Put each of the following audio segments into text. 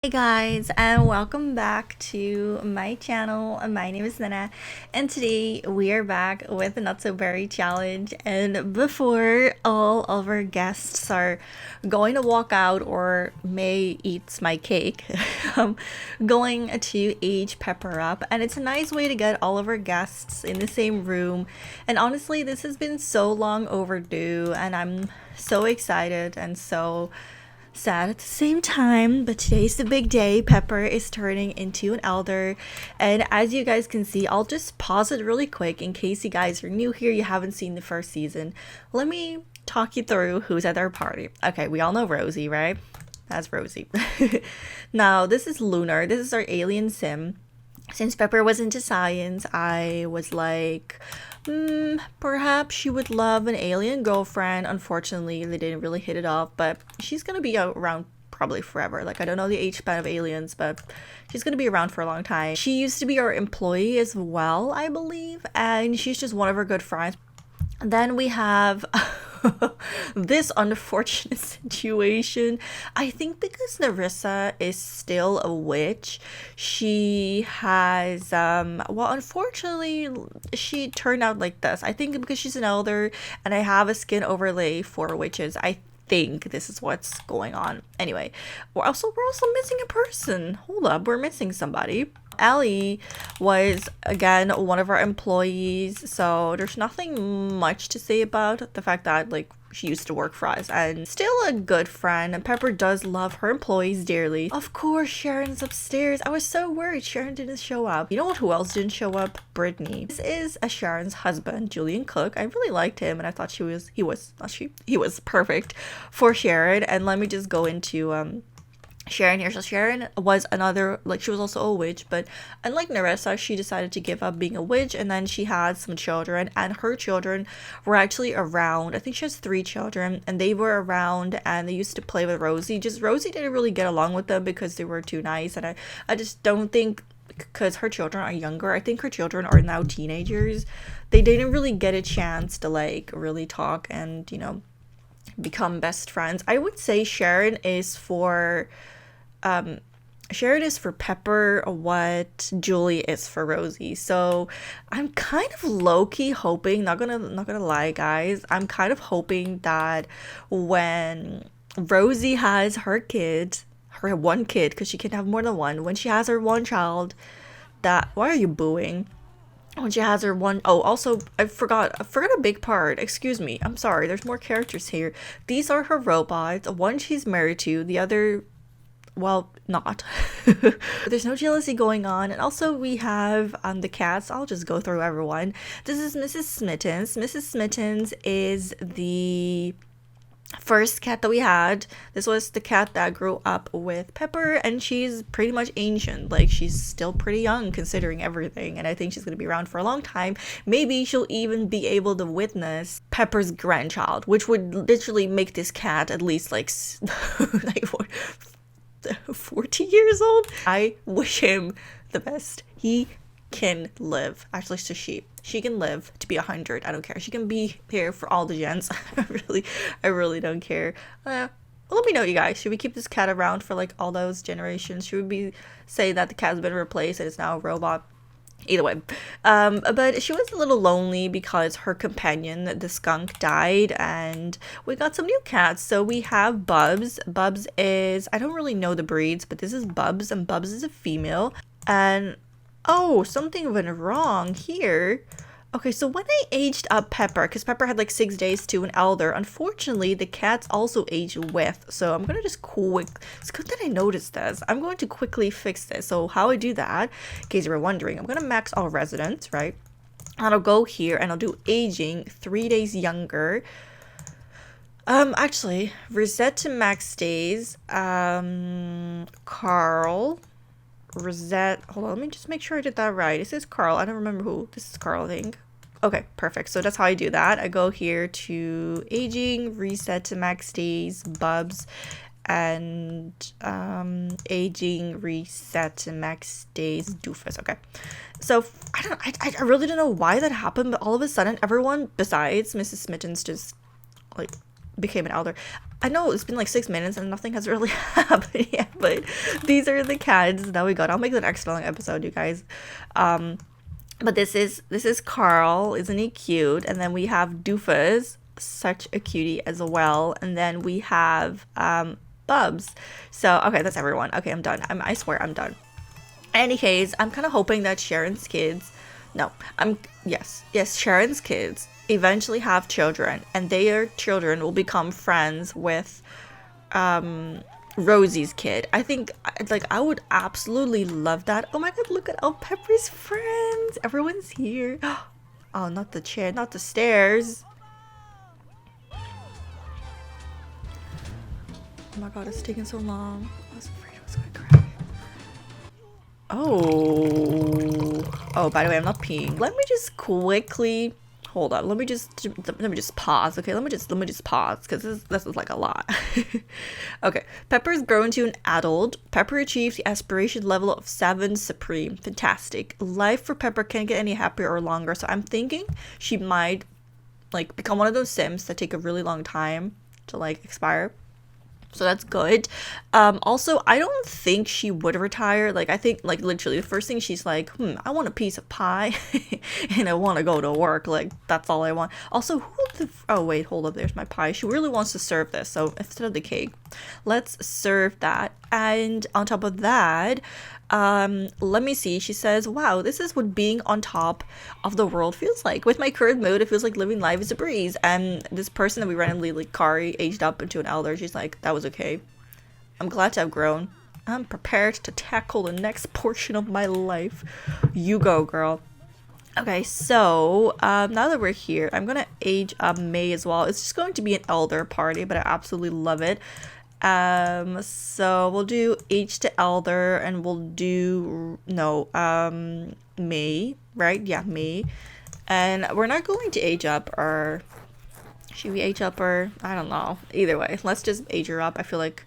Hey guys, and welcome back to my channel. My name is Nenna, and today we are back with a not so berry challenge. And before all of our guests are going to walk out or may eat my cake, I'm going to age Pepper up, and it's a nice way to get all of our guests in the same room. And honestly, this has been so long overdue, and I'm so excited and so sad at the same time, but today's the big day. Pepper is turning into an elder, and as you guys can see, I'll just pause it really quick in case you guys are new here, you haven't seen the first season. Let me talk you through who's at our party. Okay, we all know Rosie, right? That's Rosie. Now, this is Lunar. This is our alien sim. Since Pepper was into science, I was like, perhaps she would love an alien girlfriend. Unfortunately, they didn't really hit it off, but she's gonna be around probably forever. Like, I don't know the age span of aliens, but she's gonna be around for a long time. She used to be our employee as well, I believe, and she's just one of our good friends. Then we have this unfortunate situation. I think because Narissa is still a witch, she has well, unfortunately she turned out like this. I think because she's an elder and I have a skin overlay for witches, I think this is what's going on. Anyway, we're also missing a person. Hold up, we're missing somebody. Ellie was again one of our employees, so there's nothing much to say about the fact that like she used to work for us and still a good friend, and Pepper does love her employees dearly. Of course, Sharon's upstairs. I was so worried Sharon didn't show up. You know who else didn't show up? Brittany. This is a Sharon's husband, Julian Cook. I really liked him, and I thought he was perfect for Sharon. And let me just go into Sharon here. So Sharon was another, like, she was also a witch, but unlike Narissa, she decided to give up being a witch, and then she had some children, and her children were actually around. I think she has 3 children, and they were around, and they used to play with Rosie. Just Rosie didn't really get along with them because they were too nice, and I just don't think, because her children are younger, I think her children are now teenagers, they didn't really get a chance to like really talk and, you know, become best friends. I would say Sharon is for Pepper what Julie is for Rosie. So I'm kind of low-key hoping, not gonna lie guys, I'm kind of hoping that when Rosie has her kid, her one kid, because she can have more than one, when she has her one child, that, why are you booing? When she has her one, oh, also I forgot a big part, excuse me, I'm sorry, there's more characters here. These are her robots. One she's married to, the other, well, not. There's no jealousy going on. And also we have the cats. I'll just go through everyone. This is Mrs. Smittens. Mrs. Smittens is the first cat that we had. This was the cat that grew up with Pepper, and she's pretty much ancient. Like, she's still pretty young considering everything, and I think she's going to be around for a long time. Maybe she'll even be able to witness Pepper's grandchild, which would literally make this cat at least like like what, 40 years old. I wish him the best. He can live. Actually, so she can live to be 100. I don't care. She can be here for all the gens. I really don't care. Let me know, you guys. Should we keep this cat around for like all those generations? Should we be say that the cat's been replaced and it's now a robot? Either way, but she was a little lonely because her companion, the skunk, died, and we got some new cats. So we have Bubs. Bubs is, I don't really know the breeds, but this is Bubs, and Bubs is a female. And oh, something went wrong here. Okay, so when I aged up Pepper, because Pepper had like 6 days to an elder, unfortunately the cats also age with. So I'm gonna just it's good that I noticed this. I'm going to quickly fix this. So how I do that, in case you were wondering, I'm gonna max all residents, right? And I'll go here and I'll do aging 3 days younger. Actually, reset to max days. Carl. Rosette. Hold on, let me just make sure I did that right. This is Carl. I don't remember who. This is Carl, I think. Okay, perfect. So that's how I do that. I go here to aging, reset to max days, Bubs, and aging, reset to max days, Doofus. Okay. So I really don't know why that happened, but all of a sudden everyone besides Mrs. Smittens just like became an elder. I know it's been like 6 minutes and nothing has really happened yet, but these are the cats that we got. I'll make the next long episode, you guys. Um, but this is Carl, isn't he cute? And then we have Doofus, such a cutie as well. And then we have Bubs. So okay, that's everyone. Okay, I'm done. I swear I'm done. Any case, I'm kind of hoping that Sharon's kids, no, yes, Sharon's kids eventually have children, and their children will become friends with Rosie's kid. I think, like, I would absolutely love that. Oh my god, look at all Pepper's friends. Everyone's here. Oh, not the chair, not the stairs. Oh my god, it's taking so long. I was afraid it was gonna crash. Oh, by the way, I'm not peeing. Let me just quickly hold up. Let me just pause. Okay, let me just pause because this is like a lot. Okay, Pepper's grown to an adult. Pepper achieved the aspiration level of 7 supreme. Fantastic. Life for Pepper can't get any happier or longer. So I'm thinking she might like become one of those Sims that take a really long time to like expire. So that's good. Also, I don't think she would retire. Like, I think, like, literally the first thing she's like, I want a piece of pie and I want to go to work. Like, that's all I want. Also, oh, wait, hold up. There's my pie. She really wants to serve this. So instead of the cake, let's serve that. And on top of that, let me see. She says, wow, this is what being on top of the world feels like. With my current mood, it feels like living life is a breeze. And this person that we randomly, like, Kari, aged up into an elder, she's like, that was okay. I'm glad to have grown. I'm prepared to tackle the next portion of my life. You go, girl. Okay, so now that we're here, I'm gonna age up May as well. It's just going to be an elder party, but I absolutely love it. So we'll do H to Elder, and we'll do May, right? Yeah, May. And we're not going to age up our, should we age up her? I don't know. Either way, let's just age her up. I feel like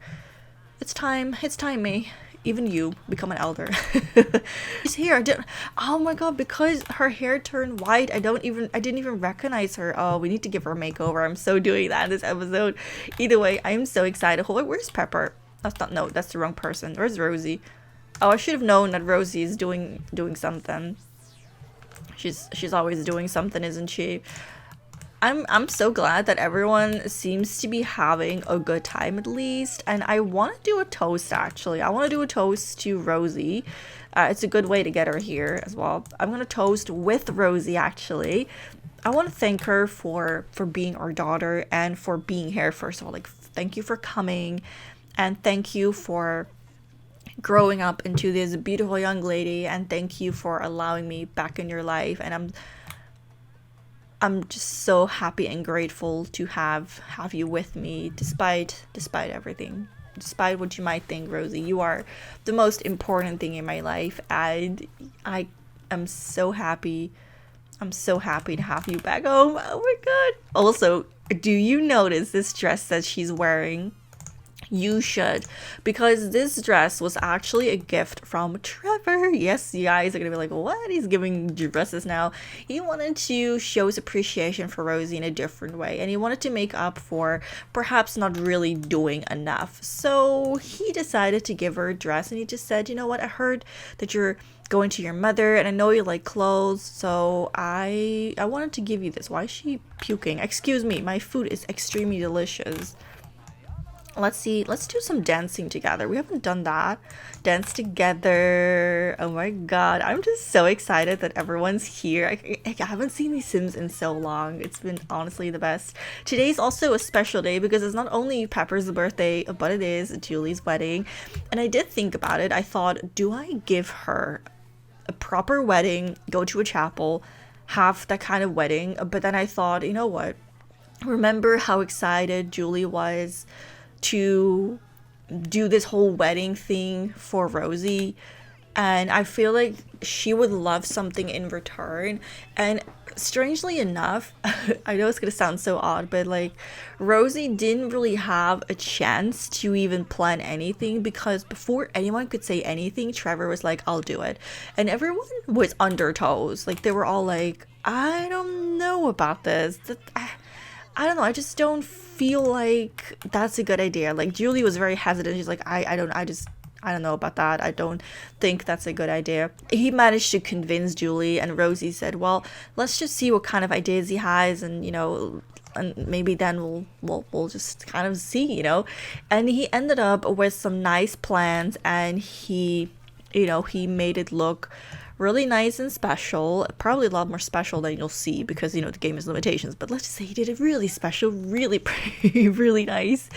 it's time, May. Even you become an elder. She's here. Oh my god, because her hair turned white, I didn't even recognize her. Oh, we need to give her a makeover. I'm so doing that in this episode. Either way, I'm so excited. Hold on, where's Pepper? That's the wrong person. Where's Rosie? Oh, I should have known that Rosie is doing something. She's always doing something, isn't she? I'm so glad that everyone seems to be having a good time at least, and I want to do a toast actually. I want to do a toast to Rosie. It's a good way to get her here as well. I'm gonna toast with Rosie actually. I want to thank her for being our daughter and for being here. First of all, like, thank you for coming, and thank you for growing up into this beautiful young lady, and thank you for allowing me back in your life. And I'm just so happy and grateful to have you with me despite everything. Despite what you might think, Rosie, you are the most important thing in my life, and I am so happy. I'm so happy to have you back home. Oh my god. Also, do you notice this dress that she's wearing? You should, because this dress was actually a gift from Trevor. Yes, you guys are gonna be like, what? He's giving dresses now. He wanted to show his appreciation for Rosie in a different way, and he wanted to make up for perhaps not really doing enough. So he decided to give her a dress, and he just said, you know what, I heard that you're going to your mother, and I know you like clothes, so I wanted to give you this. Why is she puking? Excuse me, my food is extremely delicious. Let's see, let's do some dancing together. We haven't done that. Dance together. Oh my god, I'm just so excited that everyone's here. I haven't seen these Sims in so long. It's been honestly the best. Today's also a special day because it's not only Pepper's birthday, but it is Julie's wedding. And I did think about it. I thought, do I give her a proper wedding, go to a chapel, have that kind of wedding? But then I thought, you know what? Remember how excited Julie was to do this whole wedding thing for Rosie, and I feel like she would love something in return. And strangely enough, I know it's gonna sound so odd, but like, Rosie didn't really have a chance to even plan anything, because before anyone could say anything, Trevor was like, I'll do it. And everyone was under toes. Like, they were all like, I don't know about this. I don't know. I just don't feel like that's a good idea. Like Julie was very hesitant. She's like, I don't know about that. I don't think that's a good idea. He managed to convince Julie, and Rosie said, "Well, let's just see what kind of ideas he has, and and maybe then we'll just kind of see, you know." And he ended up with some nice plans, and he made it look really nice and special, probably a lot more special than you'll see because the game has limitations, but let's just say he did it really special, really pretty, really nice.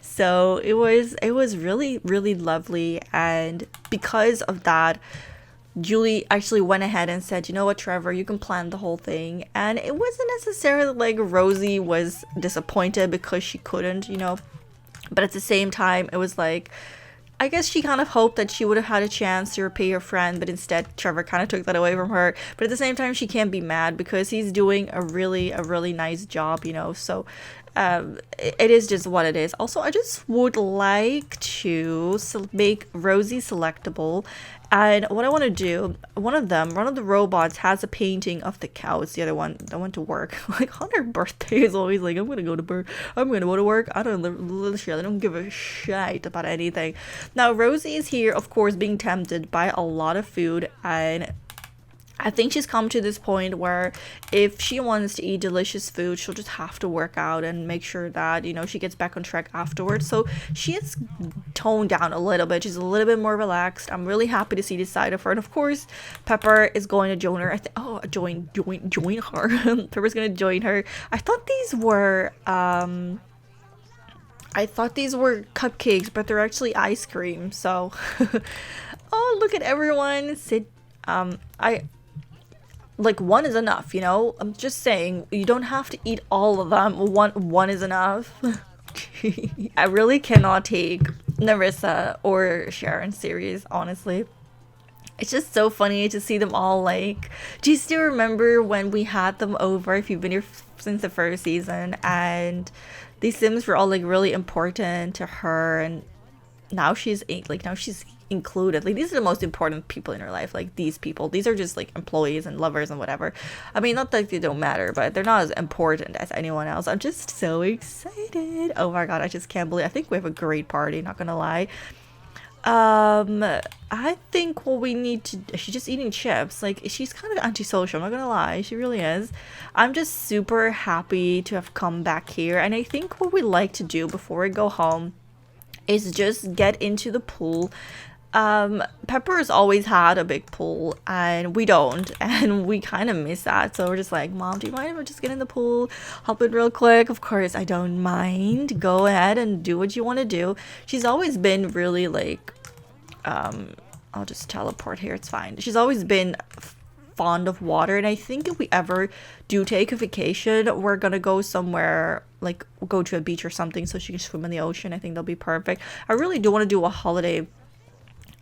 So it was really, really lovely, and because of that, Julie actually went ahead and said, "You know what, Trevor, you can plan the whole thing." And it wasn't necessarily like Rosie was disappointed because she couldn't, but at the same time, it was like, I guess she kind of hoped that she would have had a chance to repay her friend, but instead Trevor kind of took that away from her. But at the same time, she can't be mad because he's doing a really nice job, So it is just what it is. Also, I just would like to make Rosie selectable. And what I want to do, one of the robots has a painting of the cow. It's the other one that went to work. Like on her birthday is always like, I'm gonna go to work. I don't give a shit about anything. Now Rosie is here, of course, being tempted by a lot of food, and I think she's come to this point where if she wants to eat delicious food, she'll just have to work out and make sure that, she gets back on track afterwards. So she is toned down a little bit. She's a little bit more relaxed. I'm really happy to see this side of her. And of course, Pepper is going to join her. Join her. Pepper's going to join her. I thought these were cupcakes, but they're actually ice cream. So, oh, look at everyone. I like one is enough, I'm just saying you don't have to eat all of them. One is enough. I really cannot take Narissa or Sharon serious, honestly. It's just so funny to see them all like, do you still remember when we had them over, if you've been here since the first season, and these Sims were all like really important to her, and now she's included. Like, these are the most important people in her life. Like, these are just like employees and lovers and whatever. I mean, not that they don't matter, but they're not as important as anyone else. I'm just so excited. Oh my god, I just can't believe, I think we have a great party, not gonna lie. I think what we need to, she's just eating chips. Like, she's kind of antisocial, I'm not gonna lie, she really is. I'm just super happy to have come back here, and I think what we like to do before we go home is just get into the pool. Pepper's always had a big pool and we don't, and we kind of miss that. So we're just like, Mom, do you mind if I just get in the pool, hop in real quick? Of course, I don't mind. Go ahead and do what you want to do. She's always been really like, I'll just teleport here, it's fine. She's always been fond of water, and I think if we ever do take a vacation, we're gonna go somewhere, like go to a beach or something so she can swim in the ocean. I think that'll be perfect. I really do want to do a holiday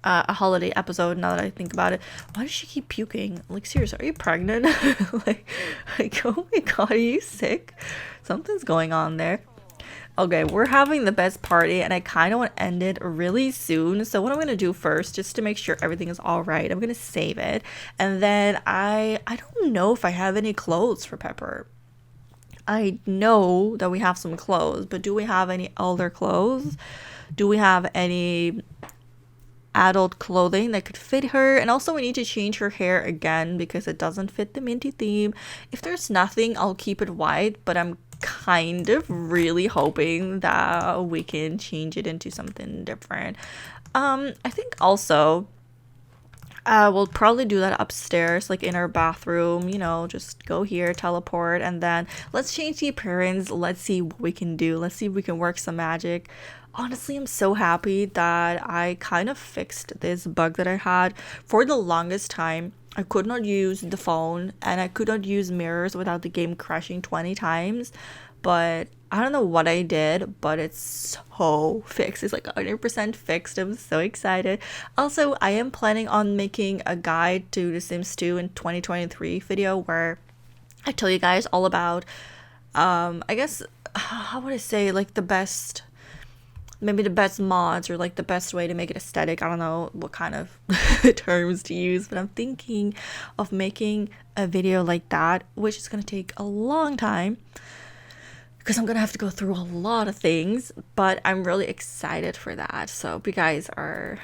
episode, now that I think about it. Why does she keep puking? Like, seriously, are you pregnant? like, oh my god, are you sick? Something's going on there. Okay, we're having the best party, and I kind of want to end it really soon. So what I'm going to do first, just to make sure everything is all right, I'm going to save it. And then I don't know if I have any clothes for Pepper. I know that we have some clothes, but do we have any older clothes? Do we have any adult clothing that could fit her? And also, we need to change her hair again because it doesn't fit the minty theme. If there's nothing, I'll keep it white, but I'm kind of really hoping that we can change it into something different. I think also we'll probably do that upstairs, like in our bathroom, just go here, teleport, and then let's change the appearance. Let's see what we can do. Let's see if we can work some magic. Honestly, I'm so happy that I kind of fixed this bug that I had. For the longest time, I could not use the phone and I could not use mirrors without the game crashing 20 times. But I don't know what I did, but it's so fixed. It's like 100% fixed. I'm so excited. Also, I am planning on making a guide to The Sims 2 in 2023 video where I tell you guys all about, I guess, how would I say, like the best mods, or like the best way to make it aesthetic. I don't know what kind of terms to use, but I'm thinking of making a video like that, which is going to take a long time. because I'm gonna have to go through a lot of things, but I'm really excited for that. So if you guys are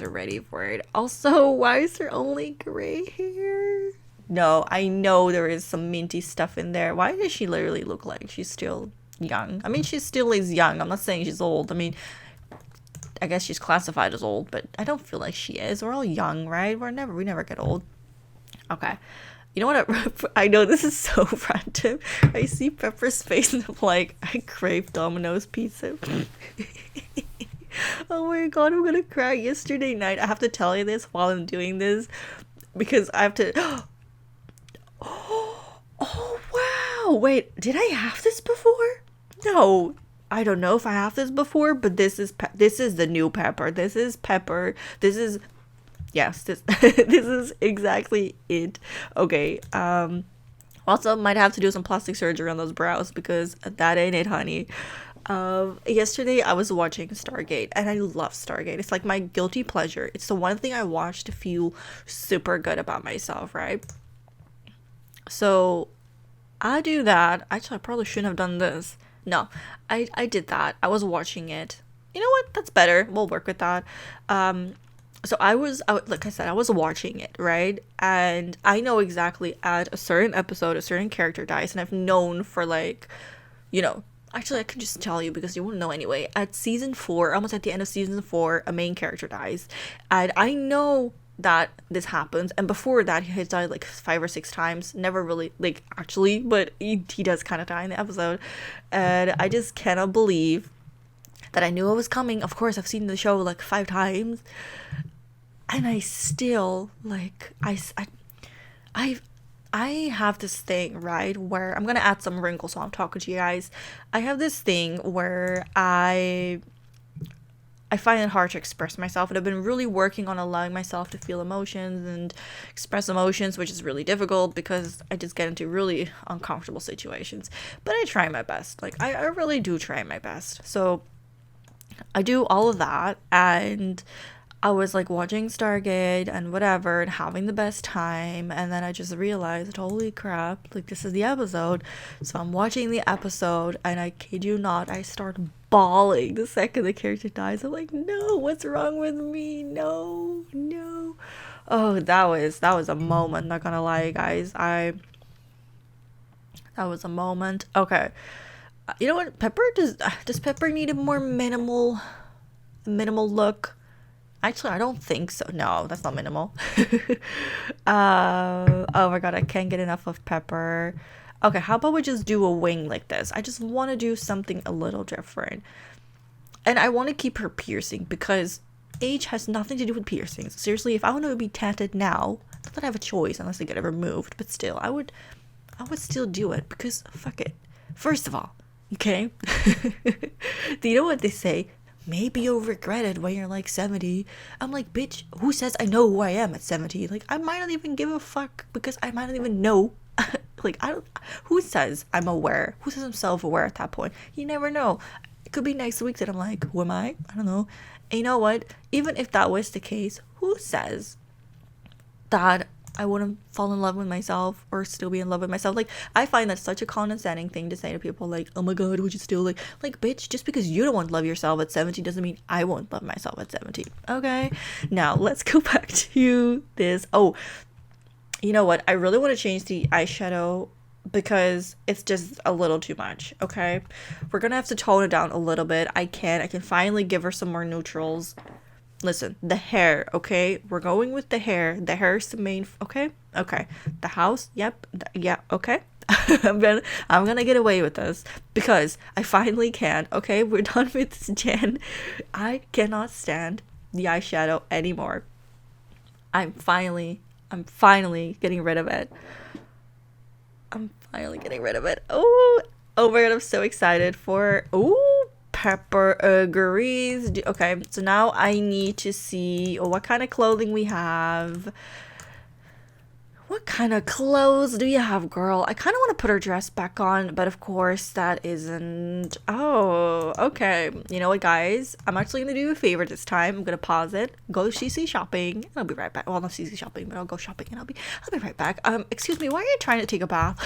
ready for it. Also, why is there only gray hair? No, I know there is some minty stuff in there. Why does she literally look like she's still young? I mean, she still is young. I'm not saying she's old. I mean, I guess she's classified as old, but I don't feel like she is. We're all young, right? We never get old. Okay. You know what? I know this is so random. I see Pepper's face and I'm like, I crave Domino's pizza. Oh my god, I'm gonna cry. Yesterday night, I have to tell you this while I'm doing this because I have to. Oh wow! Wait, did I have this before? No, I don't know if I have this before, but this is the new Pepper. This is Pepper. This is yes. This this is exactly it. Okay. Also, might have to do some plastic surgery on those brows because that ain't it, honey. Yesterday I was watching Stargate and I love Stargate. It's like my guilty pleasure. It's the one thing I watch to feel super good about myself, right? So I do that. Actually, I probably shouldn't have done this. No, I did that. I was watching it. You know what? That's better. We'll work with that. So like I said, I was watching it, right? And I know exactly at a certain episode, a certain character dies, and I've known for like, you know, actually I can just tell you because you wouldn't know anyway. At season 4, almost at the end of season 4, a main character dies, and I know that this happens. And before that, he has died like 5 or 6 times. Never really like actually, but he does kind of die in the episode, and I just cannot believe that I knew it was coming. Of course, I've seen the show like 5 times, and I still like I have this thing, right, where I'm gonna add some wrinkles while I'm talking to you guys. I have this thing where I find it hard to express myself, and I've been really working on allowing myself to feel emotions and express emotions, which is really difficult because I just get into really uncomfortable situations. But I try my best. Like I really do try my best. So I do all of that, and I was like watching Stargate and whatever and having the best time, and then I just realized, holy crap, like this is the episode. So I'm watching the episode and I kid you not, I start bawling the second the character dies. I'm like, no, what's wrong with me? No, no. Oh, that was a moment, not gonna lie, guys. That was a moment. Okay. You know what? Pepper does Pepper need a more minimal look? Actually, I don't think so. No, that's not minimal. Oh my god, I can't get enough of Pepper. Okay, how about we just do a wing like this? I just want to do something a little different. And I want to keep her piercing because age has nothing to do with piercings. Seriously, if I want to be tatted now, not that I have a choice unless I get it removed, but still, I would still do it because fuck it. First of all, okay? Do you know what they say? Maybe you'll regret it when you're like 70. I'm like, bitch, who says I know who I am at 70? Like, I might not even give a fuck because I might not even know. Like, I don't, who says I'm aware? Who says I'm self-aware at that point? You never know. It could be next week that I'm like, who am I? I don't know. And you know what? Even if that was the case, who says that I wouldn't fall in love with myself or still be in love with myself? Like, I find that such a condescending thing to say to people, like, oh my god, would you still like bitch, just because you don't want to love yourself at 70 doesn't mean I won't love myself at 70. Okay, now let's go back to this. Oh, you know what, I really want to change the eyeshadow because it's just a little too much. Okay, we're gonna have to tone it down a little bit. I can finally give her some more neutrals. Listen, the hair, okay? We're going with the hair. The hair is the main, okay? Okay. The house, yep. Yeah, okay. I'm gonna get away with this because I finally can. Okay, we're done with this, Jen. I cannot stand the eyeshadow anymore. I'm finally getting rid of it. I'm finally getting rid of it. Oh my god, I'm so excited for, Pepper agrees. Okay, so now I need to see what kind of clothing we have. What kind of clothes do you have, girl? I kind of want to put her dress back on, but of course that isn't. Oh, okay. You know what, guys? I'm actually going to do a favor this time. I'm going to pause it, go CC shopping, and I'll be right back. Well, not CC shopping, but I'll go shopping and I'll be right back. Excuse me, why are you trying to take a bath?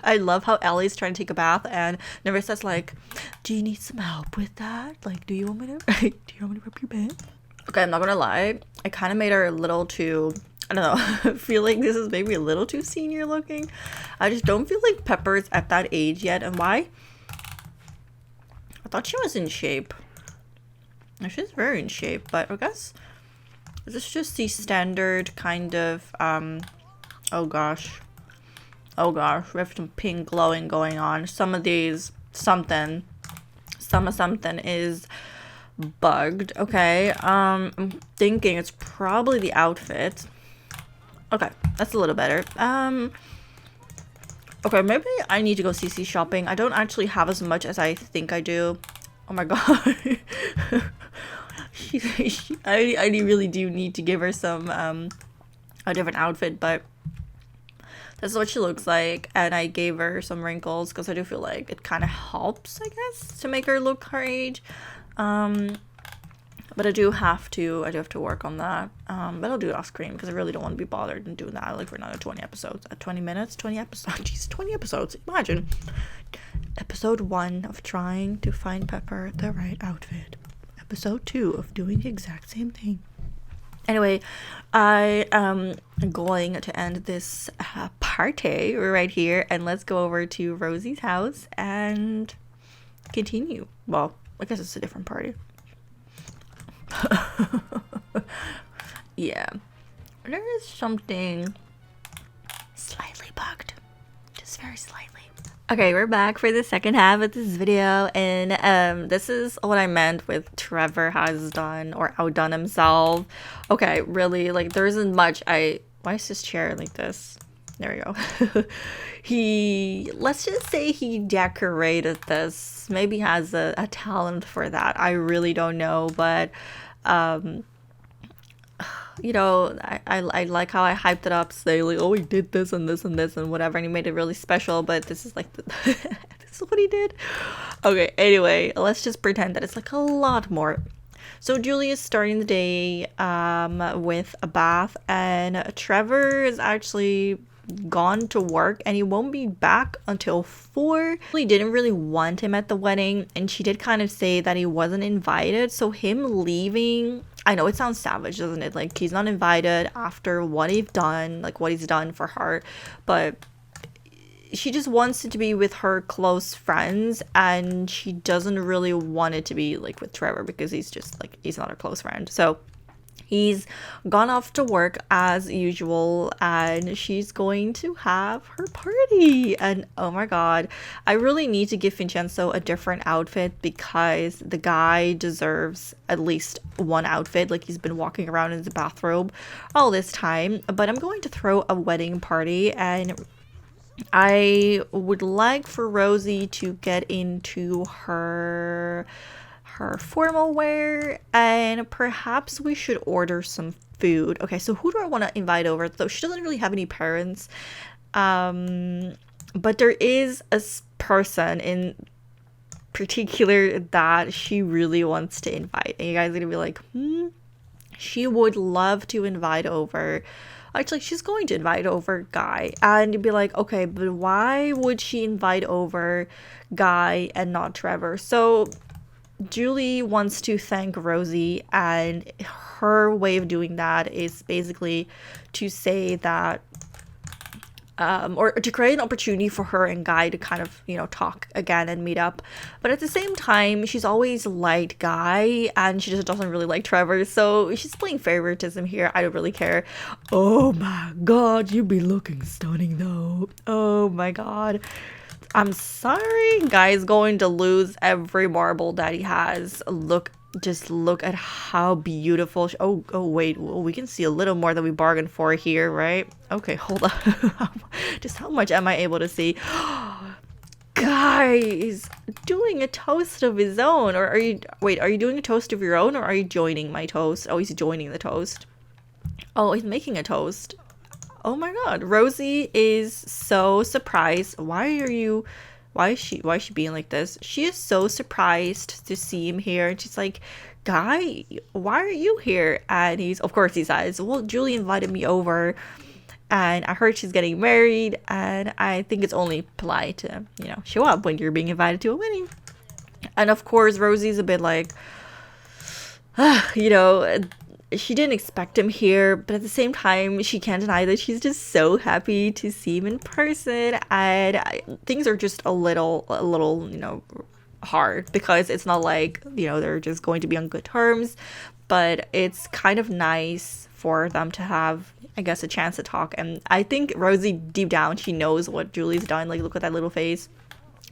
I love how Ellie's trying to take a bath and Nerissa's like, do you need some help with that? Like, do you want me to do you want me to rub your bed? Okay, I'm not gonna lie. I kind of made her a little too, I don't know, I feel like this is maybe a little too senior looking. I just don't feel like Pepper's at that age yet. And why? I thought she was in shape. She's very in shape, but I guess this is just the standard kind of, oh gosh. Oh gosh, we have some pink glowing going on. Some of these, something is bugged. Okay, I'm thinking it's probably the outfit. Okay, that's a little better. Okay, maybe I need to go CC shopping. I don't actually have as much as I think I do. Oh my god. I really do need to give her some, a different outfit, but this is what she looks like. And I gave her some wrinkles because I do feel like it kind of helps, I guess, to make her look her age. But I do have to work on that. But I'll do it off screen because I really don't want to be bothered and doing that like for another 20 episodes. 20 minutes, 20 episodes. Jeez, 20 episodes. Imagine. Episode 1 of trying to find Pepper the right outfit. Episode 2 of doing the exact same thing. Anyway, I am going to end this party right here, and let's go over to Rosie's house and continue. Well, I guess it's a different party. Yeah, there is something slightly bugged, just very slightly. Okay, we're back for the second half of this video, and this is what I meant with Trevor has done or outdone himself. Okay, really, like there isn't much. Why is this chair like this? There we go. Let's just say he decorated this. Maybe has a talent for that. I really don't know, but you know, I like how I hyped it up, saying like, oh, he did this and this and this and whatever, and he made it really special. But this is like this is what he did. Okay, anyway, let's just pretend that it's like a lot more. So Julie is starting the day with a bath, and Trevor is actually gone to work and he won't be back until 4. We didn't really want him at the wedding, and she did kind of say that he wasn't invited, so him leaving, I know it sounds savage, doesn't it? Like he's not invited after what he's done for her, but she just wants it to be with her close friends, and she doesn't really want it to be like with Trevor because he's just like, he's not her close friend. So he's gone off to work as usual, and she's going to have her party. And oh my god, I really need to give Vincenzo a different outfit because the guy deserves at least one outfit. Like he's been walking around in his bathrobe all this time. But I'm going to throw a wedding party, and I would like for Rosie to get into her formal wear, and perhaps we should order some food. Okay, so who do I want to invite over? So she doesn't really have any parents, but there is a person in particular that she really wants to invite, and you guys are gonna be like, she would love to invite over, actually she's going to invite over Guy, and you'd be like, okay, but why would she invite over Guy and not Trevor? So Julie wants to thank Rosie, and her way of doing that is basically to say that or to create an opportunity for her and Guy to kind of, you know, talk again and meet up. But at the same time, she's always liked Guy and she just doesn't really like Trevor, so she's playing favoritism here. I don't really care. Oh my god, you be looking stunning though. Oh my god. I'm sorry, Guy's going to lose every marble that he has. Just look at how beautiful oh wait, well, we can see a little more than we bargained for here, right? Okay, hold on. Just how much am I able to see? Guys, doing a toast of his own, or are you doing a toast of your own, or are you joining my toast? Oh, he's joining the toast. Oh, he's making a toast. Oh my god, Rosie is so surprised. Why is she being like this? She is so surprised to see him here. And she's like, "Guy, why are you here?" And of course he says, "Well, Julie invited me over and I heard she's getting married and I think it's only polite to, show up when you're being invited to a wedding." And of course, Rosie's a bit like, you know, she didn't expect him here, but at the same time, she can't deny that she's just so happy to see him in person. And things are just a little, hard because it's not like, they're just going to be on good terms, but it's kind of nice for them to have, I guess, a chance to talk. And I think Rosie, deep down, she knows what Julie's done. Like, look at that little face.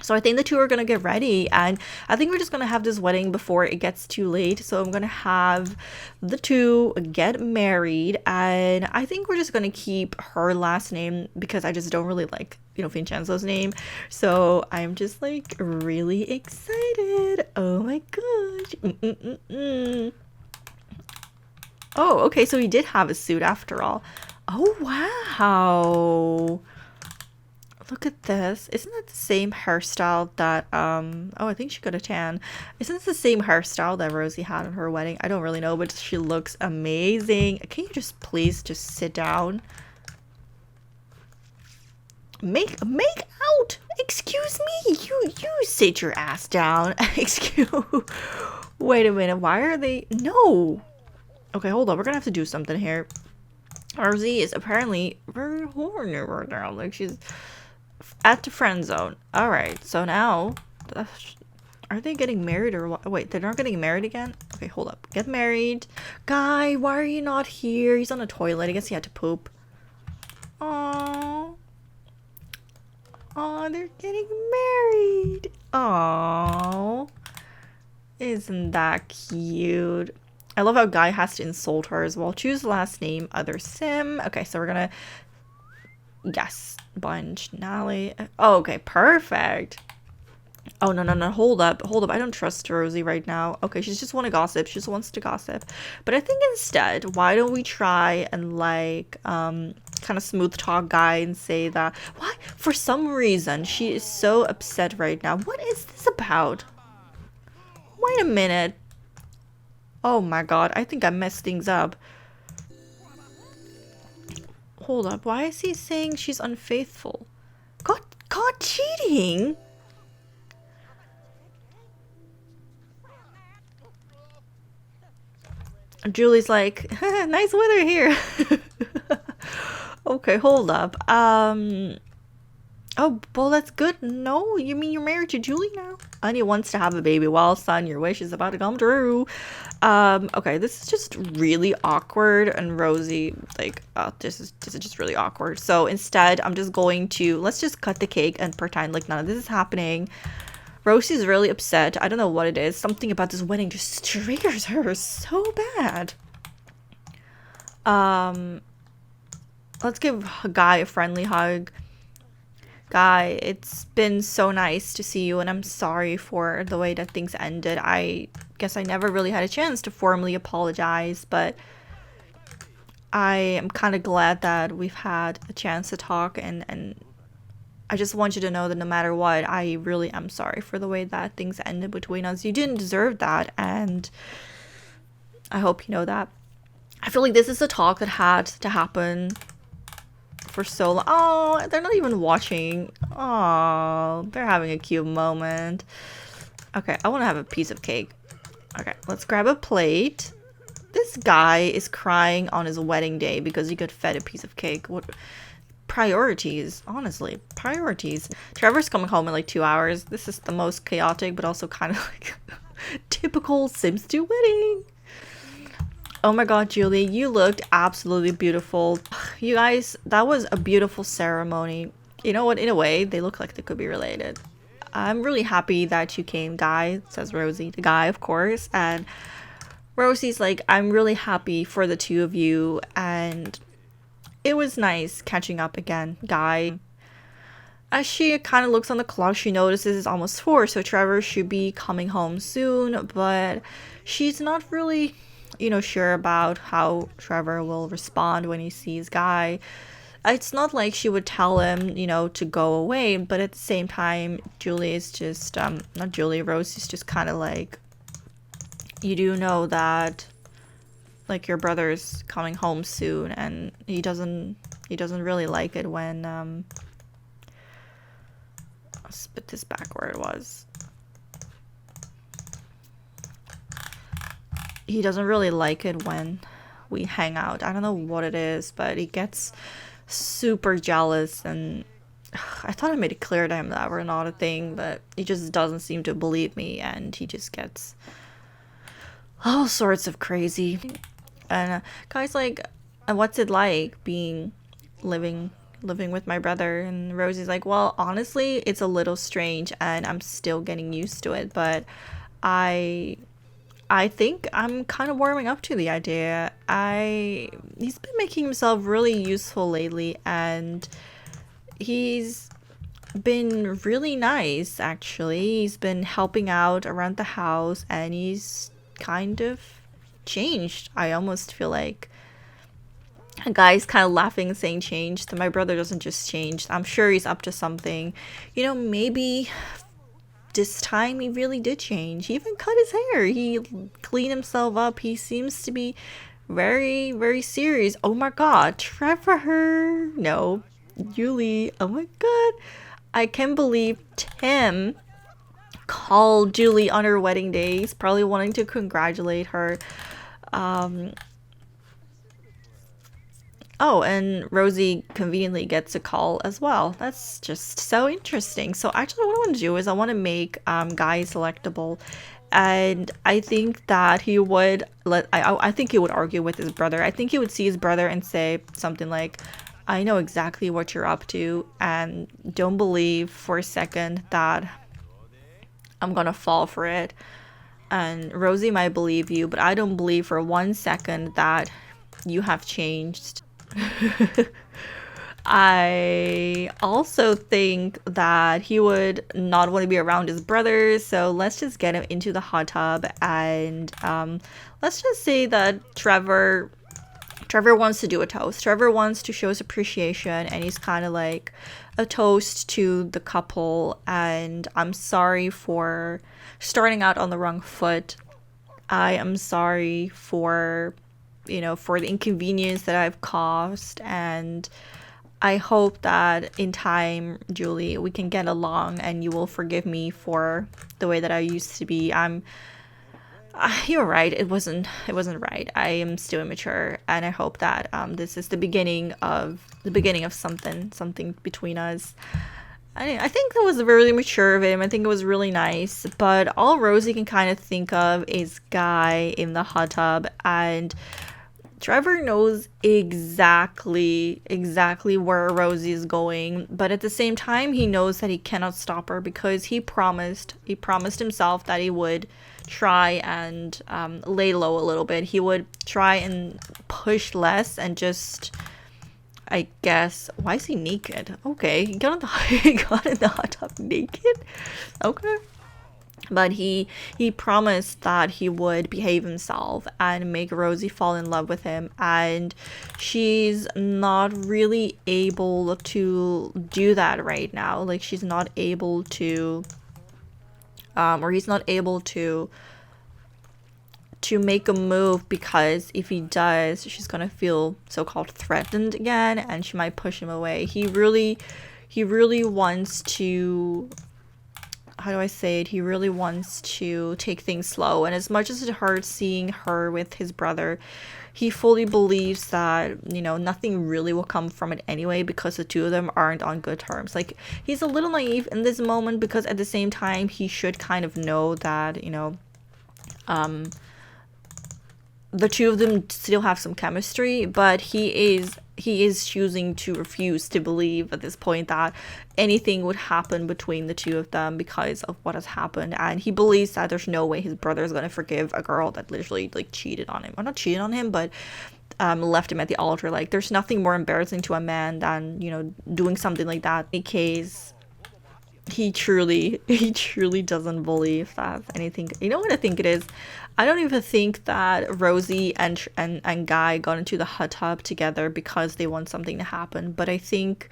So I think the two are gonna get ready, and I think we're just gonna have this wedding before it gets too late. So I'm gonna have the two get married, and I think we're just gonna keep her last name because I just don't really like, Vincenzo's name. So I'm just like really excited. Oh my gosh. Oh, okay, so he did have a suit after all. Oh wow. Look at this. Isn't it the same hairstyle that, oh, I think she got a tan. Isn't it the same hairstyle that Rosie had at her wedding? I don't really know, but she looks amazing. Can you just please just sit down? Make out! Excuse me! You sit your ass down. Excuse. Wait a minute. Why are they? No. Okay, hold on. We're gonna have to do something here. Rosie is apparently very horny right now. Like she's at the friend zone. All right, so now are they getting married or what? Wait, they're not getting married again? Okay, hold up. Get married. Guy, why are you not here? He's on the toilet. I guess he had to poop. Aww. Aw, they're getting married. Aww. Isn't that cute? I love how Guy has to insult her as well. Choose last name, other sim. Okay, so we're gonna, yes, bunch, Nally. Oh, okay, perfect. Oh, no, hold up. I don't trust Rosie right now. Okay, she just want to gossip. She just wants to gossip. But I think instead, why don't we try and kind of smooth talk Guy and say that, why? For some reason, she is so upset right now. What is this about? Wait a minute. Oh my god, I think I messed things up. Hold up, why is he saying she's unfaithful? Caught cheating? Julie's like, nice weather here. Okay, hold up. Oh, well, that's good. No, you mean you're married to Julie now? Anya wants to have a baby. Well, son, your wish is about to come true. Okay, this is just really awkward. And Rosie, like, this is just really awkward. So instead, I'm just going to, let's just cut the cake and pretend like none of this is happening. Rosie's really upset. I don't know what it is. Something about this wedding just triggers her so bad. Let's give a Guy a friendly hug. Guy, it's been so nice to see you, and I'm sorry for the way that things ended. I guess I never really had a chance to formally apologize, but I am kind of glad that we've had a chance to talk, and I just want you to know that no matter what, I really am sorry for the way that things ended between us. You didn't deserve that, and I hope you know that. I feel like this is a talk that had to happen for so long. Oh, they're not even watching. Oh, they're having a cute moment. Okay, I want to have a piece of cake. Okay, let's grab a plate. This guy is crying on his wedding day because he got fed a piece of cake. What priorities? Honestly, priorities. Trevor's coming home in like 2 hours. This is the most chaotic, but also kind of like typical Sims 2 wedding. Oh my god, Julie, you looked absolutely beautiful. You guys, that was a beautiful ceremony. You know what? In a way, they look like they could be related. I'm really happy that you came, Guy, says Rosie. The Guy, of course. And Rosie's like, I'm really happy for the two of you. And it was nice catching up again, Guy. As she kind of looks on the clock, she notices it's almost 4, so Trevor should be coming home soon. But she's not really, sure about how Trevor will respond when he sees Guy. It's not like she would tell him, to go away, but at the same time, Julie is just, not Julie, Rose is just kind of like, you do know that, like, your brother's coming home soon, and he doesn't really like it when, I'll spit this back where it was. He doesn't really like it when we hang out. I don't know what it is, but he gets super jealous, and I thought I made it clear to him that we're not a thing, but he just doesn't seem to believe me, and he just gets all sorts of crazy. And guys, like, what's it like being living with my brother? And Rosie's like, well, honestly, it's a little strange, and I'm still getting used to it, but I I think I'm kind of warming up to the idea. I He's been making himself really useful lately, and he's been really nice actually. He's been helping out around the house, and he's kind of changed. I almost feel like a guy's kind of laughing saying changed. My brother doesn't just change. I'm sure he's up to something. Maybe this time he really did change. He even cut his hair. He cleaned himself up. He seems to be very, very serious. Oh my god, Trevor. No, Julie. Oh my god. I can't believe Tim called Julie on her wedding day. He's probably wanting to congratulate her. Um, Oh, and Rosie conveniently gets a call as well. That's just so interesting. So actually what I want to do is I want to make Guy selectable. And I think that he would I think he would argue with his brother. I think he would see his brother and say something like, I know exactly what you're up to, and don't believe for a second that I'm gonna fall for it. And Rosie might believe you, but I don't believe for 1 second that you have changed. I also think that he would not want to be around his brothers, so let's just get him into the hot tub, and let's just say that Trevor wants to do a toast. Trevor wants to show his appreciation, and he's kind of like a toast to the couple, and I'm sorry for starting out on the wrong foot. I am sorry for for the inconvenience that I've caused, and I hope that in time, Julie, we can get along and you will forgive me for the way that I used to be. You're right. It wasn't right. I am still immature, and I hope that this is the beginning of something between us. I think that was really mature of him. I think it was really nice. But all Rosie can kind of think of is Guy in the hot tub, and Trevor knows exactly where Rosie is going, but at the same time he knows that he cannot stop her because he promised himself that he would try and lay low a little bit. He would try and push less and just, I guess, why is he naked? Okay, he got he got in the hot tub naked. Okay. But he promised that he would behave himself and make Rosie fall in love with him, and she's not really able to do that right now. Like, she's not able to or he's not able to make a move, because if he does, she's gonna feel so-called threatened again, and she might push him away. He really wants to, how do I say it? He really wants to take things slow, and as much as it hurts seeing her with his brother, he fully believes that, nothing really will come from it anyway, because the two of them aren't on good terms. Like, he's a little naive in this moment, because at the same time, he should kind of know that, the two of them still have some chemistry, but he is choosing to refuse to believe at this point that anything would happen between the two of them because of what has happened. And he believes that there's no way his brother is going to forgive a girl that literally, like, cheated on him, or not cheated on him, but left him at the altar. Like, there's nothing more embarrassing to a man than, doing something like that. In any case, he truly doesn't believe that anything. You know what I think it is? I don't even think that Rosie and Guy got into the hot tub together because they want something to happen. But I think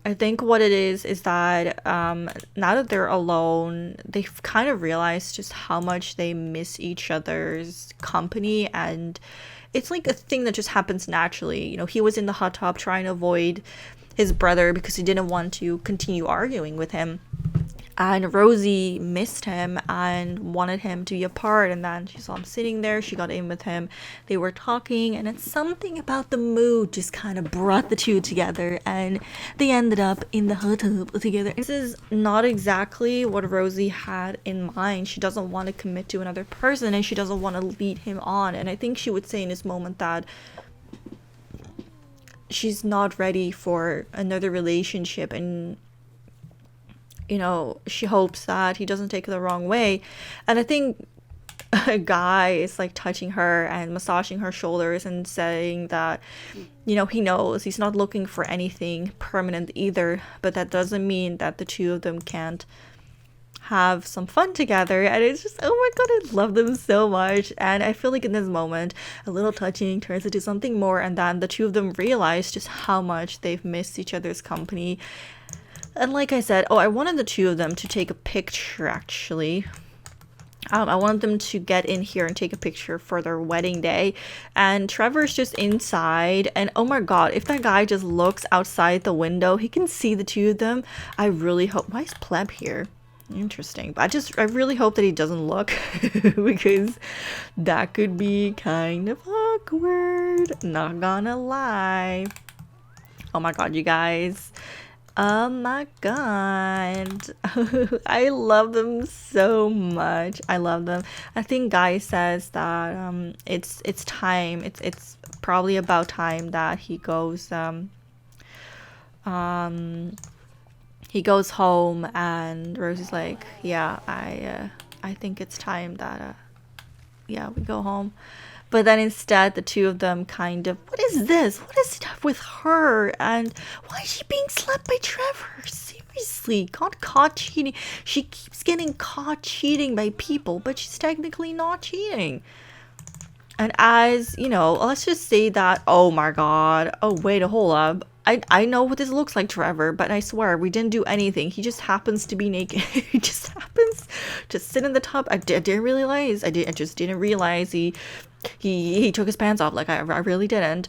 what it is that now that they're alone, they've kind of realized just how much they miss each other's company, and it's like a thing that just happens naturally. You know, he was in the hot tub trying to avoid his brother because he didn't want to continue arguing with him. And Rosie missed him and wanted him to be apart. And then she saw him sitting there. She got in with him. They were talking, and it's something about the mood just kind of brought the two together. And they ended up in the hot tub together. This is not exactly what Rosie had in mind. She doesn't want to commit to another person, and she doesn't want to lead him on. And I think she would say in this moment that she's not ready for another relationship, and she hopes that he doesn't take it the wrong way. And I think a guy is like touching her and massaging her shoulders and saying that, he knows he's not looking for anything permanent either, but that doesn't mean that the two of them can't have some fun together. And it's just, oh my god, I love them so much. And I feel like in this moment, a little touching turns into something more, and then the two of them realize just how much they've missed each other's company. And like I said, I wanted the two of them to take a picture, actually. I wanted them to get in here and take a picture for their wedding day. And Trevor's just inside. And oh my god, if that guy just looks outside the window, he can see the two of them. I really hope... Why is Pleb here? Interesting. But I really hope that he doesn't look. Because that could be kind of awkward. Not gonna lie. Oh my god, you guys. Oh my god. I love them so much. I love them. I think Guy says that it's time. It's probably about time that he goes home, and Rosie's like, yeah, I think it's time that yeah, we go home. But then instead, the two of them kind of, what is this? What is it with her? And why is she being slapped by Trevor? Seriously, got caught cheating. She keeps getting caught cheating by people, but she's technically not cheating. And as, let's just say that, oh my god, oh wait, hold up. I know what this looks like, Trevor, but I swear we didn't do anything. He just happens to be naked. He just happens to sit in the tub. I didn't realize. I just didn't realize he took his pants off. Like I really didn't.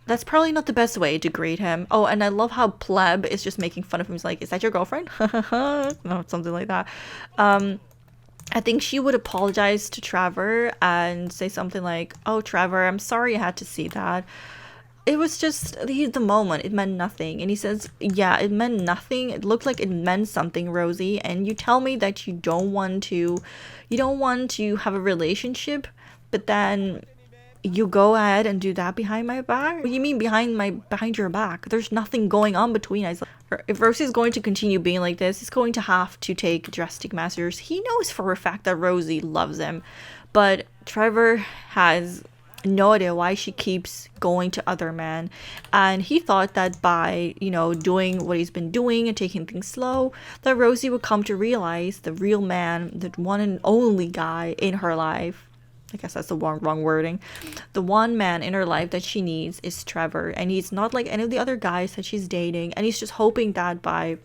That's probably not the best way to grade him. Oh, and I love how Pleb is just making fun of him. He's like, "Is that your girlfriend?" No, something like that. I think she would apologize to Trevor and say something like, "Oh, Trevor, I'm sorry I had to see that. It was just the moment. It meant nothing." And he says, yeah, it meant nothing. It looked like it meant something, Rosie. And you tell me that you don't want to have a relationship, but then you go ahead and do that behind my back? What do you mean behind your back? There's nothing going on between us. If Rosie's going to continue being like this, he's going to have to take drastic measures. He knows for a fact that Rosie loves him, but Trevor has no idea why she keeps going to other men, and he thought that by doing what he's been doing and taking things slow, that Rosie would come to realize the real man, the one and only guy in her life. I guess that's the wrong wording. The one man in her life that she needs is Trevor, and he's not like any of the other guys that she's dating, and he's just hoping that by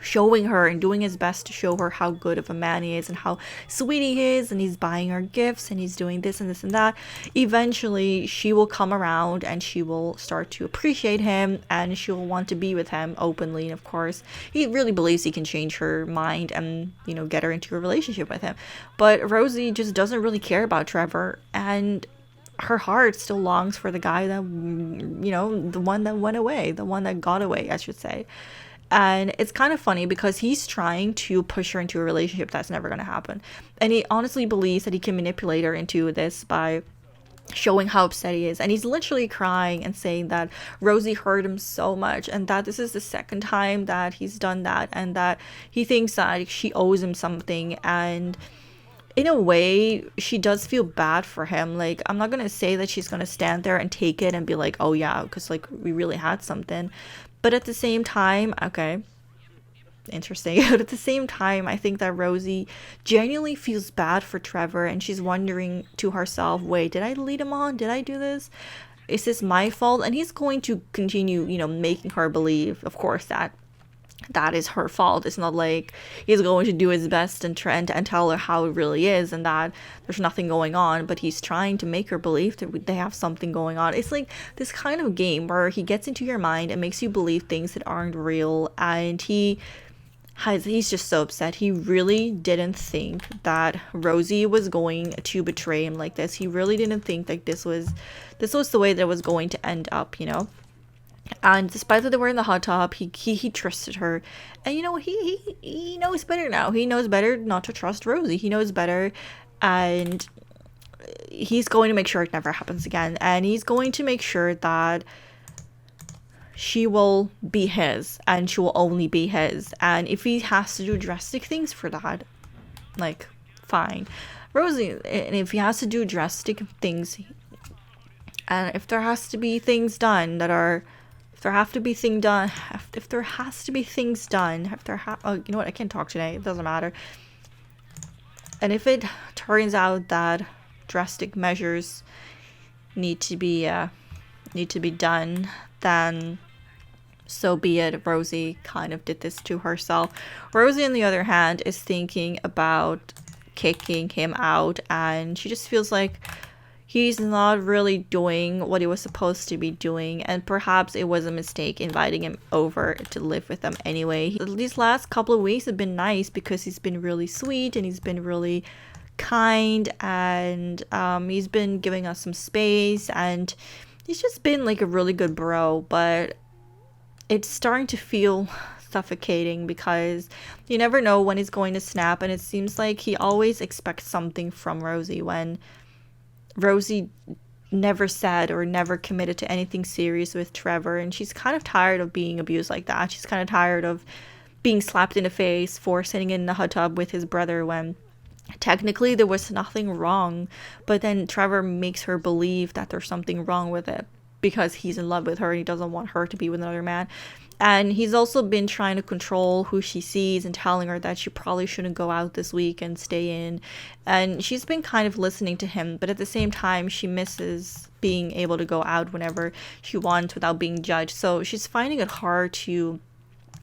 showing her and doing his best to show her how good of a man he is and how sweet he is, and he's buying her gifts and he's doing this and this and that, eventually she will come around and she will start to appreciate him and she will want to be with him openly. And of course he really believes he can change her mind and get her into a relationship with him. But Rosie just doesn't really care about Trevor, and her heart still longs for the guy that the one that went away, the one that got away, I should say. And it's kind of funny because he's trying to push her into a relationship that's never going to happen. And he honestly believes that he can manipulate her into this by showing how upset he is. And he's literally crying and saying that Rosie hurt him so much, and that this is the second time that he's done that, and that he thinks that she owes him something. And in a way, she does feel bad for him. Like, I'm not going to say that she's going to stand there and take it and be like, oh yeah, because like we really had something. But at the same time, okay, interesting. But at the same time, I think that Rosie genuinely feels bad for Trevor, and she's wondering to herself, wait, did I lead him on? Did I do this? Is this my fault? And he's going to continue, making her believe, of course, that is her fault. It's not like he's going to do his best and try and tell her how it really is and that there's nothing going on, but he's trying to make her believe that they have something going on. It's like this kind of game where he gets into your mind and makes you believe things that aren't real, and he's just so upset. He really didn't think that Rosie was going to betray him like this. He really didn't think that this was the way that it was going to end up, And despite that they were in the hot tub, he trusted her, and he knows better now. He knows better not to trust Rosie. He knows better, and he's going to make sure it never happens again. And he's going to make sure that she will be his, and she will only be his. And if he has to do drastic things for that, like, fine, Rosie. And if he has to do drastic things, and if there has to be things done that are. If there has to be things done, oh, you know what? I can't talk today. It doesn't matter. And if it turns out that drastic measures need to be done, then so be it. Rosie kind of did this to herself. Rosie, on the other hand, is thinking about kicking him out, and she just feels like he's not really doing what he was supposed to be doing, and perhaps it was a mistake inviting him over to live with them anyway. These last couple of weeks have been nice because he's been really sweet and he's been really kind, and he's been giving us some space, and he's just been like a really good bro. But it's starting to feel suffocating because you never know when he's going to snap, and it seems like he always expects something from Rosie when Rosie never said or never committed to anything serious with Trevor, and she's kind of tired of being abused like that. She's kind of tired of being slapped in the face for sitting in the hot tub with his brother when technically there was nothing wrong, but then Trevor makes her believe that there's something wrong with it because he's in love with her and he doesn't want her to be with another man. And he's also been trying to control who she sees and telling her that she probably shouldn't go out this week and stay in. And she's been kind of listening to him, but at the same time, she misses being able to go out whenever she wants without being judged. So she's finding it hard to,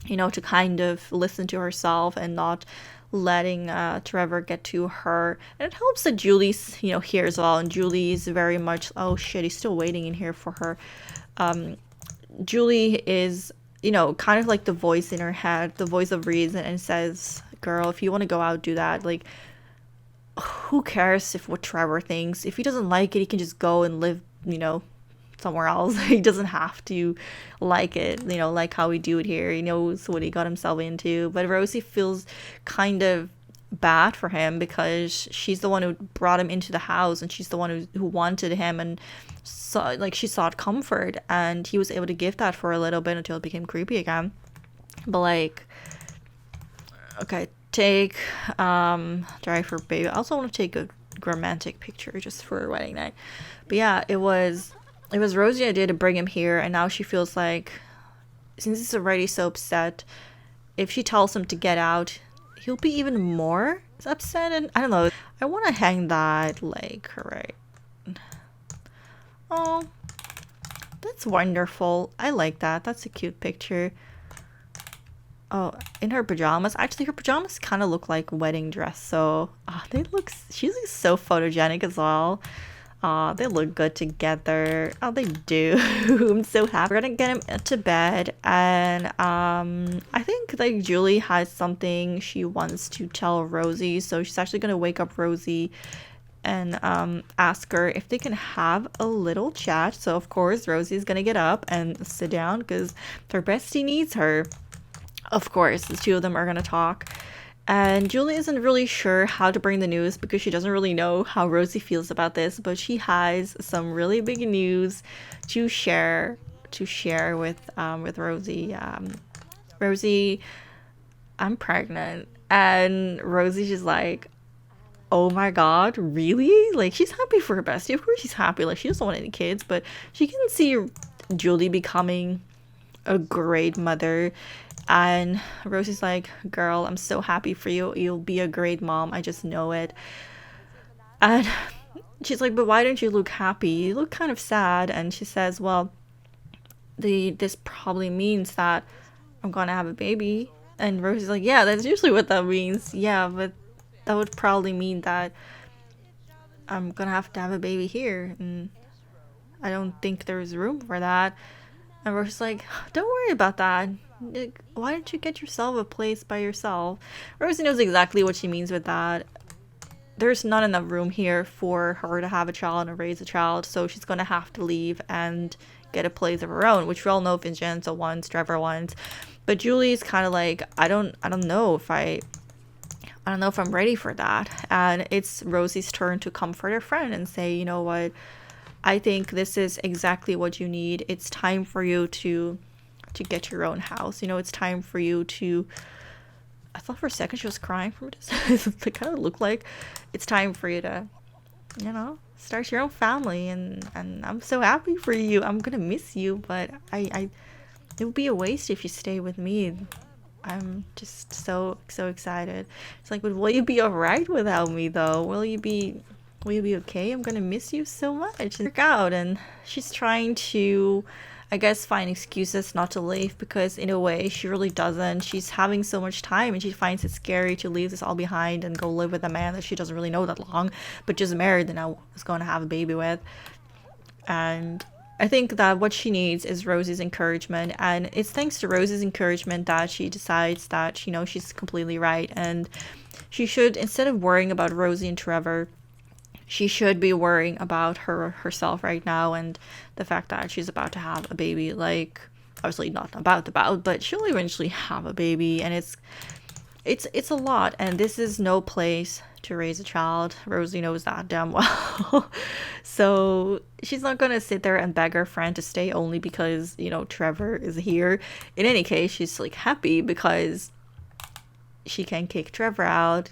to kind of listen to herself and not letting Trevor get to her. And it helps that Julie's, here as well. And Julie's very much, oh shit, he's still waiting in here for her. Julie is, kind of like the voice in her head, the voice of reason, and says, girl, if you want to go out, do that. Like, who cares if what Trevor thinks? If he doesn't like it, he can just go and live, somewhere else. He doesn't have to like it, like how we do it here. He knows what he got himself into. But Rosie feels kind of bad for him because she's the one who brought him into the house, and she's the one who wanted him, and she sought comfort, and he was able to give that for a little bit until it became creepy again. But okay, take Drive for Baby. I also want to take a romantic picture just for wedding night. But yeah, it was Rosie's idea to bring him here, and now she feels like, since he's already so upset, if she tells him to get out, he'll be even more upset. And I don't know, I want to hang that right. Oh, that's wonderful. I like that. That's a cute picture. Oh, in her pajamas. Actually, her pajamas kind of look like wedding dress. So she looks so photogenic as well. They look good together. Oh, they do. I'm so happy. We're gonna get him to bed, and I think Julie has something she wants to tell Rosie, so she's actually gonna wake up Rosie and ask her if they can have a little chat. So of course Rosie's gonna get up and sit down because her bestie needs her. Of course, the two of them are gonna talk. And Julie isn't really sure how to bring the news because she doesn't really know how Rosie feels about this, but she has some really big news to share with Rosie. Rosie, I'm pregnant. And Rosie's just like, oh my god, really? Like, she's happy for her bestie. Of course she's happy. Like, she doesn't want any kids, but she can see Julie becoming a great mother. And Rosie's like, girl, I'm so happy for you. You'll be a great mom. I just know it. And she's like, but why don't you look happy? You look kind of sad. And she says, well, this probably means that I'm gonna have a baby. And Rosie's like, yeah, that's usually what that means. Yeah, but that would probably mean that I'm gonna have to have a baby here. And I don't think there's room for that. And Rosie's like, don't worry about that. Like, why don't you get yourself a place by yourself? Rosie knows exactly what she means with that. There's not enough room here for her to have a child and raise a child, so she's gonna have to leave and get a place of her own, which we all know Vincenzo wants, Trevor wants. But Julie's kind of like, I don't know if I'm ready for that. And it's Rosie's turn to comfort her friend and say, you know what, I think this is exactly what you need. It's time for you to get your own house. You know, it's time for you to. I thought for a second she was crying from it. It kind of looked like it's time for you to, you know, start your own family. And I'm so happy for you. I'm gonna miss you, but I it would be a waste if you stay with me. I'm just so excited. It's like, but will you be alright without me though? Will you be okay? I'm gonna miss you so much. Work out, and she's trying to, I guess, find excuses not to leave, because in a way she really doesn't. She's having so much time and she finds it scary to leave this all behind and go live with a man that she doesn't really know that long, but just married and now is going to have a baby with. And I think that what she needs is Rosie's encouragement, and it's thanks to Rosie's encouragement that she decides that, you know, she's completely right, and she should, instead of worrying about Rosie and Trevor, she should be worrying about herself right now, and the fact that she's about to have a baby. Like, obviously not about, but she'll eventually have a baby, and it's a lot, and this is no place to raise a child. Rosie knows that damn well. So she's not gonna sit there and beg her friend to stay only because, you know, Trevor is here. In any case, she's like happy because she can kick Trevor out.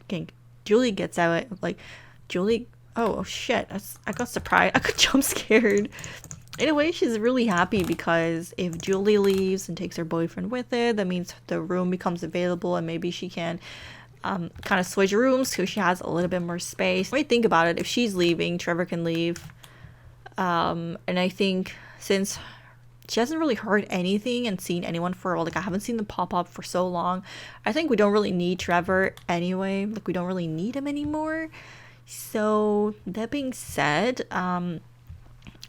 Julie gets out, like, Julie. Oh shit, I got surprised. I got jump scared. In a way, she's really happy because if Julie leaves and takes her boyfriend with it, that means the room becomes available, and maybe she can kind of switch rooms so she has a little bit more space. When you think about it, if she's leaving, Trevor can leave. And I think since she hasn't really heard anything and seen anyone for a while, like I haven't seen them pop up for so long, I think we don't really need Trevor anyway. Like, we don't really need him anymore. So that being said, I don't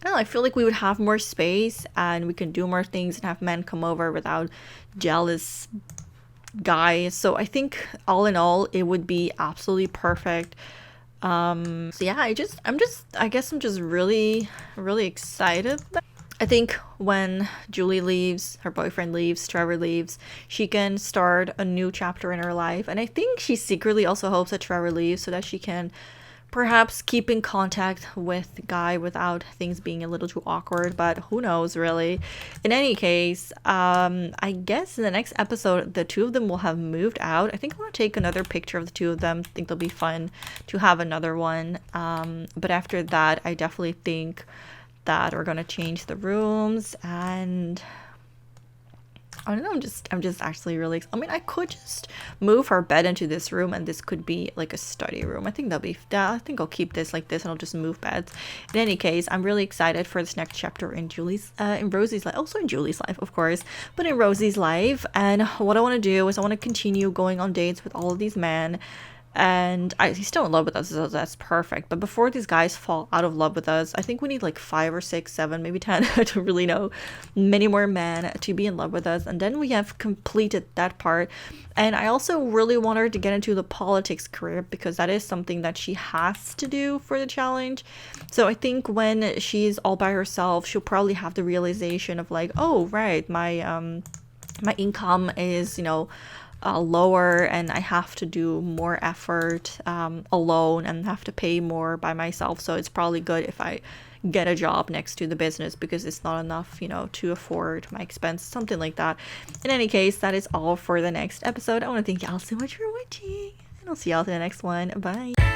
know, I feel like we would have more space and we can do more things and have men come over without jealous guys. So I think all in all, it would be absolutely perfect. So yeah, I guess I'm just really excited. I think when Julie leaves, her boyfriend leaves, Trevor leaves, she can start a new chapter in her life. And I think she secretly also hopes that Trevor leaves so that she can perhaps keep in contact with Guy without things being a little too awkward, but who knows, really. In any case, I guess in the next episode, the two of them will have moved out. I think I want to take another picture of the two of them. I think it'll be fun to have another one. But after that, I definitely think that we're going to change the rooms, and I don't know, I'm just actually really, I mean, I could just move her bed into this room and this could be like a study room. I think I think I'll keep this like this and I'll just move beds. In any case, I'm really excited for this next chapter in Rosie's life, also in Julie's life, of course, but in Rosie's life. And what I want to do is I want to continue going on dates with all of these men. And he's still in love with us, so that's perfect. But before these guys fall out of love with us, I think we need like 5 or 6, 7, maybe 10 to really know many more men to be in love with us. And then we have completed that part. And I also really want her to get into the politics career, because that is something that she has to do for the challenge. So I think when she's all by herself, she'll probably have the realization of like, oh right, my income is, you know, lower, and I have to do more effort alone and have to pay more by myself. So it's probably good if I get a job next to the business, because it's not enough, you know, to afford my expense, something like that. In any case, that is all for the next episode. I want to thank y'all so much for watching, and I'll see y'all in the next one. Bye.